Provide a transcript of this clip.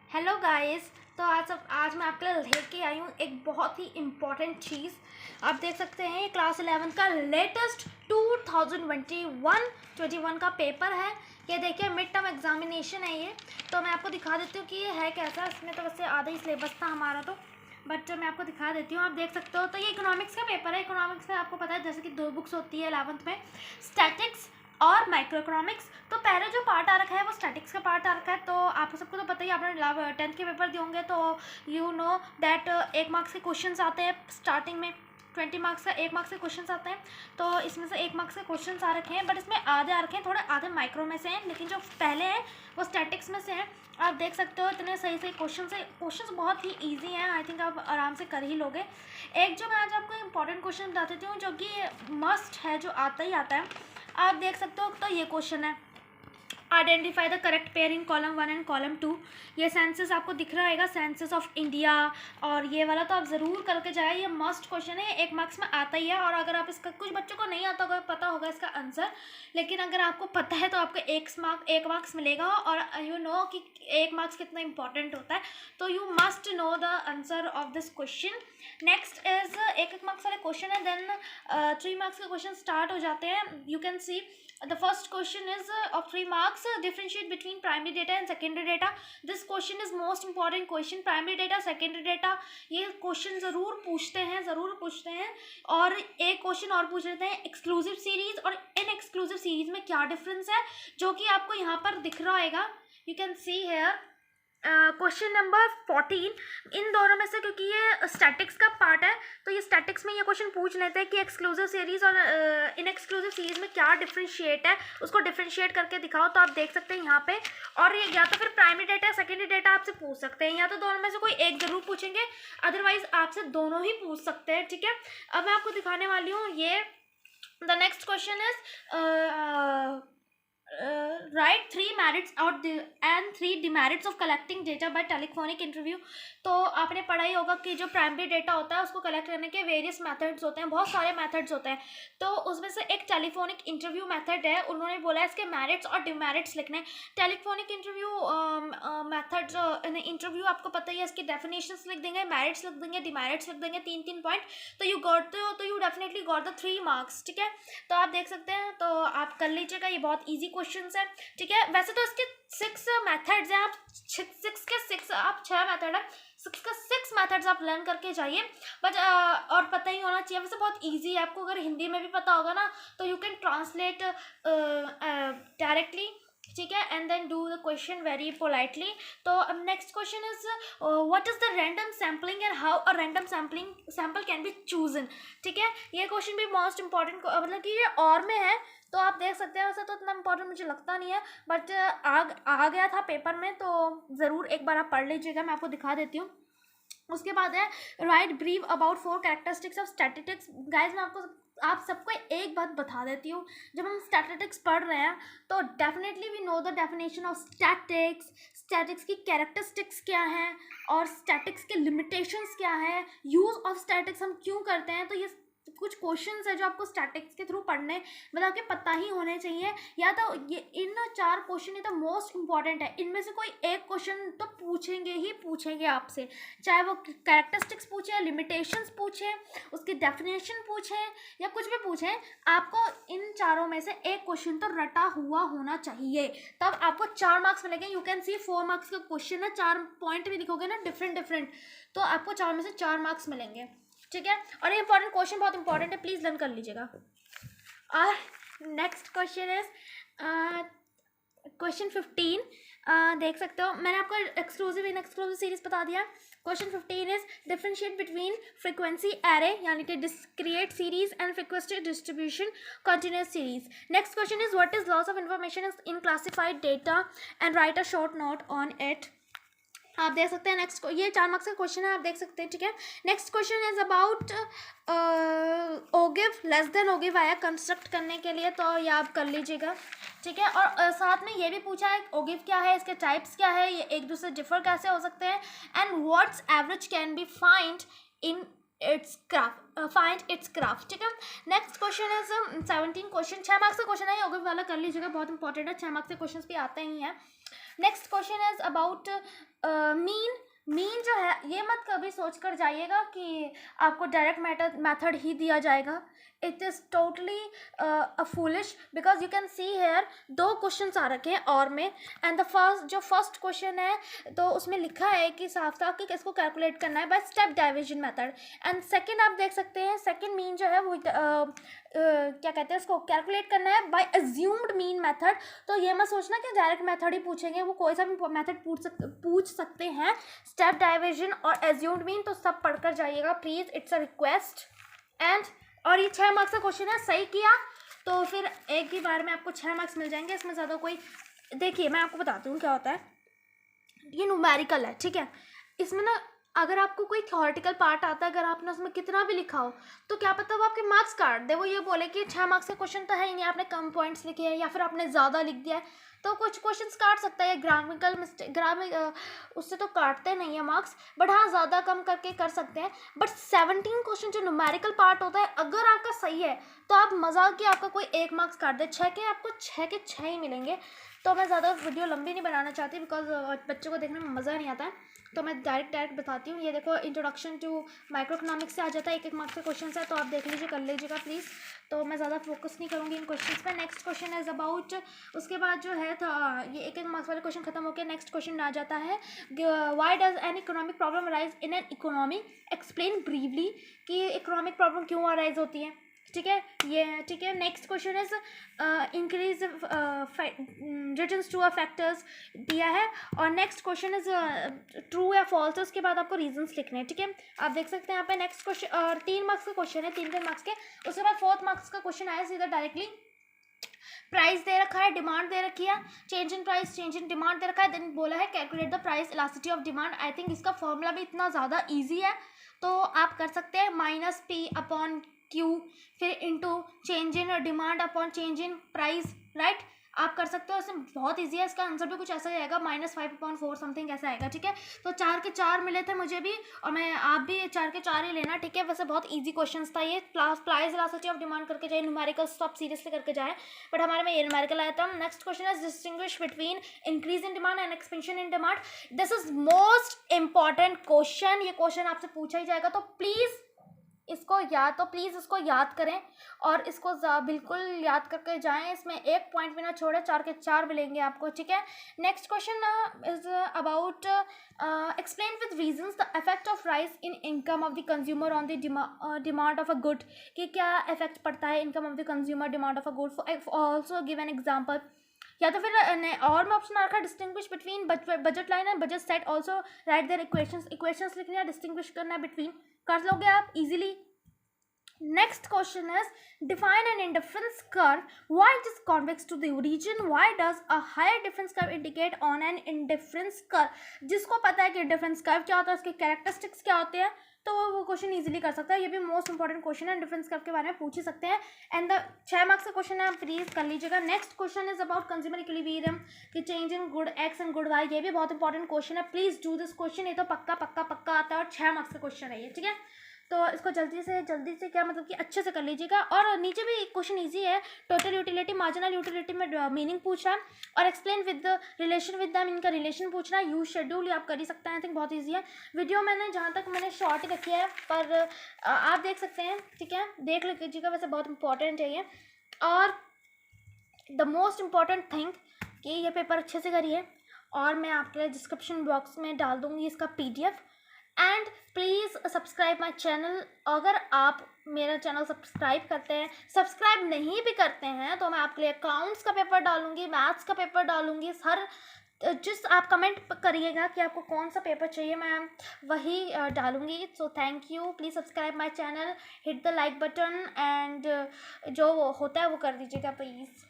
Hello guys. तो आज मैं आपके लिए लेके आई हूँ एक बहुत ही इम्पॉर्टेंट चीज़। आप देख सकते हैं ये क्लास 11 का लेटेस्ट 2021 का पेपर है। ये देखिए मिड टर्म एग्जामिनेशन है ये। तो मैं आपको दिखा देती हूँ कि ये है कैसा। इसमें तो वैसे आधा ही सिलेबस था हमारा तो, बट मैं आपको दिखा देती हूँ। आप देख सकते हो तो ये इकोनॉमिक्स का पेपर है। इकोनॉमिक्स में आपको पता है जैसे कि दो बुक्स होती है 11th में, स्टैटिक्स और माइक्रो इकोनॉमिक्स। तो पहले जो पार्ट आ रखा है वो स्टैटिक्स का पार्ट आ रखा है। तो आप सबको तो पता ही, आपने 10th के पेपर दिए होंगे तो यू नो दैट 1 मार्क्स के क्वेश्चंस आते हैं स्टार्टिंग में। 20 मार्क्स का 1 मार्क्स के क्वेश्चंस आते हैं। तो इसमें से 1 मार्क्स के क्वेश्चंस आ रखे हैं, बट इसमें आधे आ रखे हैं, थोड़े आधे माइक्रो में से हैं, लेकिन जो पहले हैं वो स्टैटिक्स में से हैं। आप देख सकते हो इतने सही सही क्वेश्चन है। क्वेश्चंस बहुत ही ईजी हैं, आई थिंक आप आराम से कर ही लोगे। एक जो मैं आज आपको इंपॉर्टेंट क्वेश्चन बता देती हूँ जो कि मस्ट है, जो आता ही आता है। आप देख सकते हो तो ये क्वेश्चन है, identify the correct pair in column 1 and column 2। ये सेंसस आपको दिख रहा है, सेंसस ऑफ इंडिया, और ये वाला तो आप ज़रूर करके जाए। ये मस्ट क्वेश्चन है, 1 मार्क्स में आता ही है। और अगर आप इसका, कुछ बच्चों को नहीं आता होगा, पता होगा इसका आंसर, लेकिन अगर आपको पता है तो आपको 1 मार्क्स मिलेगा। और यू नो कि 1 मार्क्स कितना इंपॉर्टेंट होता है, तो you must know the answer of this question. Next is 1 marks वाले क्वेश्चन है, देन 3 मार्क्स के क्वेश्चन स्टार्ट हो जाते हैं। You can C the first question is of 3 marks, differentiate between primary data and secondary data. This question is most important question. primary data, secondary data, ये question ज़रूर पूछते हैं। और एक क्वेश्चन और पूछ लेते हैं, एक्सक्लूसिव सीरीज और इन एक्सक्लूसिव सीरीज में क्या डिफरेंस है, जो कि आपको यहाँ पर दिख रहा होगा। You can see here question number 14 इन दोनों में से, क्योंकि ये स्टैटिक्स का पार्ट है तो ये स्टैटिक्स में ये क्वेश्चन पूछ लेते हैं कि एक्सक्लूसिव सीरीज और इन एक्सक्लूसिव सीरीज में क्या डिफरेंशिएट है, उसको डिफरेंशिएट करके दिखाओ। तो आप देख सकते हैं यहाँ पे। और ये या तो फिर प्राइमरी डेटा, सेकेंडरी डेटा आपसे पूछ सकते हैं, या तो दोनों में से कोई एक जरूर पूछेंगे, अदरवाइज आपसे दोनों ही पूछ सकते हैं। ठीक है, अब मैं आपको दिखाने वाली हूँ ये। The next question is write 3 merits and 3 demerits of collecting data by telephonic interview। तो आपने पढ़ा ही होगा कि जो प्राइमरी डेटा होता है उसको कलेक्ट करने के वेरियस मेथड्स होते हैं, बहुत सारे मेथड्स होते हैं। तो उसमें से एक टेलीफोनिक इंटरव्यू मेथड है। उन्होंने बोला है इसके मेरिट्स और डिमेरिट्स लिखने। टेलीफोनिक इंटरव्यू मेथड, इंटरव्यू आपको पता ही है, इसकी डेफिनेशंस लिख देंगे, मेरिट्स लिख देंगे, डिमेरिट्स लिख देंगे, 3 पॉइंट। तो you definitely got the 3 marks. ठीक है, तो आप देख सकते हैं, तो आप कर लीजिएगा, ये बहुत ईजी क्वेश्चंस है। ठीक है, वैसे तो इसके 6 मेथड्स हैं, आप 6 मेथड है, 6 का 6 मेथड्स आप लर्न करके जाइए। बट और पता ही होना चाहिए, वैसे बहुत इजी है। आपको अगर हिंदी में भी पता होगा ना तो यू कैन ट्रांसलेट डायरेक्टली। ठीक है, and then do the question very politely. तो next question is what is the random sampling and how a random sample can be chosen. ठीक है, ये क्वेश्चन भी मोस्ट इंपॉर्टेंट, मतलब कि ये और में है, तो आप देख सकते हैं। वैसे तो इतना इंपॉर्टेंट मुझे लगता नहीं है, बट आ गया था पेपर में, तो ज़रूर एक बार आप पढ़ लीजिएगा। मैं आपको दिखा देती हूँ। उसके बाद है right brief about 4 characteristics of statistics. Guys मैं आप सबको एक बात बता देती हूँ, जब हम स्टैटिस्टिक्स पढ़ रहे हैं तो definitely we know the definition of statics की कैरेक्टरिस्टिक्स क्या है और स्टैटिक्स के लिमिटेशंस क्या है, यूज़ ऑफ स्टैटिक्स हम क्यों करते हैं। तो ये कुछ क्वेश्चंस है जो आपको स्टैटिक्स के थ्रू पढ़ने, मतलब कि पता ही होने चाहिए। या तो ये इन 4 क्वेश्चन ये तो मोस्ट इंपॉर्टेंट है, इनमें से कोई एक क्वेश्चन तो पूछेंगे ही पूछेंगे आपसे, चाहे वो कैरेक्टरिस्टिक्स पूछे, लिमिटेशंस पूछे, उसकी डेफिनेशन पूछे या कुछ भी पूछे, आपको इन चारों में से एक क्वेश्चन तो रटा हुआ होना चाहिए, तब आपको 4 मार्क्स मिलेंगे। यू कैन सी 4 मार्क्स का क्वेश्चन है, 4 पॉइंट भी लिखोगे ना डिफरेंट, तो आपको 4 में से 4 मार्क्स मिलेंगे। ठीक है, और ये इंपॉर्टेंट क्वेश्चन बहुत इंपॉर्टेंट है, प्लीज लर्न कर लीजिएगा। और नेक्स्ट क्वेश्चन इज क्वेश्चन 15। देख सकते हो मैंने आपको एक्सक्लूसिव इन एक्सक्लूसिव सीरीज बता दिया। Question 15 is differentiate between frequency array यानी कि discrete series and frequency distribution continuous series. Next question is what is loss of information in classified data and right a short note on it. आप देख सकते हैं next, ये 4 marks का question है, आप देख सकते हैं। ठीक है, next question is about ogive, less than ogive आया कंस्ट्रक्ट करने के लिए, तो ये आप कर लीजिएगा। ठीक है, और साथ में ये भी पूछा है ओगिव क्या है, इसके टाइप्स क्या है, ये एक दूसरे डिफर कैसे हो सकते हैं, and what's average can be find in its craft. ठीक है, next question is 17 question, 6 marks का क्वेश्चन है, ओगिव वाला कर लीजिएगा, बहुत इंपॉर्टेंट है, 6 मार्क्स के क्वेश्चन भी आते ही हैं। Next question is about mean जो है ये मत कभी सोच कर जाइएगा कि आपको डायरेक्ट मेथड ही दिया जाएगा. It is totally foolish because you can see here 2 question आ रखे हैं और में. एंड जो फर्स्ट क्वेश्चन है तो उसमें लिखा है कि साफ साफ कि इसको कैलकुलेट करना है by step division method. And second आप देख सकते हैं सेकंड मीन जो है वो क्या कहते हैं उसको कैलकुलेट करना है बाय अज्यूम्ड मीन मेथड. तो ये मत सोचना कि डायरेक्ट मेथड ही पूछेंगे, वो कोई सा भी मेथड पूछ सकते हैं. स्टेप डाइविजन और अज्यूम्ड मीन तो सब पढ़कर जाइएगा please, it's a request. And और ये 6 मार्क्स का क्वेश्चन है, सही किया तो फिर एक ही बार में आपको 6 मार्क्स मिल जाएंगे. इसमें ज़्यादा कोई, देखिए मैं आपको बताती हूँ क्या होता है. ये न्यूमेरिकल है, ठीक है. इसमें ना अगर आपको कोई थ्योरेटिकल पार्ट आता है, अगर आपने उसमें कितना भी लिखा हो तो क्या पता वो आपके मार्क्स काट दे. वो ये बोले कि 6 मार्क्स का क्वेश्चन तो है ही नहीं, आपने कम पॉइंट्स लिखे हैं या फिर आपने ज़्यादा लिख दिया है, तो कुछ क्वेश्चंस काट सकता है. ग्रामिकल मिस्टेक उससे तो काटते नहीं है मार्क्स, बट हाँ ज़्यादा कम करके कर सकते हैं. बट 17 क्वेश्चन जो न्यूमेरिकल पार्ट होता है अगर आपका सही है तो आप मजाक कि आपका कोई 1 मार्क्स काट दे, 6 के आपको 6 के 6 ही मिलेंगे. तो मैं ज़्यादा वीडियो लंबी नहीं बनाना चाहती बिकॉज बच्चों को देखने में मज़ा नहीं आता है, तो मैं डायरेक्ट बताती हूँ. ये देखो इंट्रोडक्शन टू माइक्रो इकोनॉमिक्स से आ जाता है, 1 मार्क्स के क्वेश्चन है, तो आप देख लीजिए, कर लीजिएगा प्लीज़. तो मैं ज़्यादा फोकस नहीं करूँगी इन क्वेश्चंस पे. नेक्स्ट क्वेश्चन इज अबाउट, उसके बाद जो है ये 1 मार्क्स वाले क्वेश्चन खत्म होकर नेक्स्ट क्वेश्चन आ जाता है. Why does an economic problem arise in an economy, explain briefly कि इकोनॉमिक प्रॉब्लम क्यों अराइज होती है. ठीक है, ये ठीक है. Next question is increase returns to a factors दिया है. और नेक्स्ट क्वेश्चन इज ट्रू या फॉल्स है, उसके बाद आपको रीजंस लिखने हैं. ठीक है, आप देख सकते हैं यहाँ पे नेक्स्ट क्वेश्चन और 3 मार्क्स का क्वेश्चन है, 3 मार्क्स के. उसके बाद 4th मार्क्स का क्वेश्चन आया सीधा डायरेक्टली. प्राइस दे रखा है, डिमांड दे रखी है, change in price change in demand दे रखा है. देन बोला है calculate the price elasticity of demand. I think इसका फॉर्मूला भी इतना ज़्यादा ईजी है तो आप कर सकते हैं. -P/Q फिर into change in demand upon change in price, right. आप कर सकते हो, इसमें बहुत इजी है. इसका आंसर भी कुछ ऐसा ही आएगा, -5/4 समथिंग ऐसा आएगा. ठीक है, तो 4 के 4 मिले थे मुझे भी और मैं आप भी 4 के 4 ही लेना. ठीक है, वैसे बहुत इजी क्वेश्चन था ये. प्राइस इलास्टिसिटी ऑफ डिमांड करके जाए, न्यूमेरिकल्स तो आप सीरियसली करके जाए, बट हमारे में ये न्यूमेरिकल आया था. Next question is distinguish between increase in demand and expansion in demand. This is most important question. ये क्वेश्चन आपसे पूछा ही जाएगा, तो प्लीज़ इसको याद करें और इसको बिल्कुल याद करके जाएं. इसमें 1 पॉइंट भी ना छोड़े, 4 के 4 मिलेंगे आपको. ठीक है, next question is about explain with reasons the effect of rise in income of the consumer on the demand of a good. कि क्या इफेक्ट पड़ता है income of the consumer demand of a good. Also give an example. या तो फिर और में option आ रखा है distinguish between budget line and budget set. Also write their equations लिखनी है, डिस्टिंग्विश करना है बिटवीन, कर लोगे आप easily. Next question is define an indifference curve. Why it is convex to the origin? Why does a higher difference curve indicate on an indifference curve? जिसको पता है कि indifference curve क्या होता है, उसके characteristics क्या होते हैं, तो वो क्वेश्चन इजीली कर सकता है. ये भी मोस्ट इंपॉर्टेंट क्वेश्चन है, डिफरेंस कर्व के बारे में पूछ ही सकते हैं. एंड द 6 मार्क्स का क्वेश्चन है, आप प्लीज कर लीजिएगा. Next question is about consumer equilibrium कि change in good x and good y. ये भी बहुत इंपॉर्टेंट क्वेश्चन है, प्लीज डू दिस क्वेश्चन. ये तो पक्का आता है और 6 मार्क्स का क्वेश्चन है ये. ठीक है, तो इसको जल्दी से क्या मतलब कि अच्छे से कर लीजिएगा. और नीचे भी क्वेश्चन इजी है, टोटल यूटिलिटी मार्जिनल यूटिलिटी में मीनिंग पूछ रहा है और explain with the relation with them, इनका रिलेशन पूछ रहा है. यूज शेड्यूल आप कर ही सकते हैं, आई थिंक बहुत ईजी है. वीडियो मैंने जहाँ तक मैंने शॉर्ट ही रखी है, पर आप देख सकते हैं. ठीक है, देख लीजिएगा, वैसे बहुत इंपॉर्टेंट है ये. और द मोस्ट इम्पॉर्टेंट थिंग कि ये पेपर अच्छे से करिए और मैं आपके लिए डिस्क्रिप्शन बॉक्स में डाल दूँगी इसका PDF. And please subscribe my channel. अगर आप मेरा चैनल सब्सक्राइब करते हैं, सब्सक्राइब नहीं भी करते हैं, तो मैं आपके लिए अकाउंट्स का पेपर डालूंगी, मैथ्स का पेपर डालूंगी. जिस आप कमेंट करिएगा कि आपको कौन सा पेपर चाहिए, मैं वही डालूंगी. So thank you, please subscribe my channel, hit the like button and जो होता है वो कर दीजिएगा प्लीज़.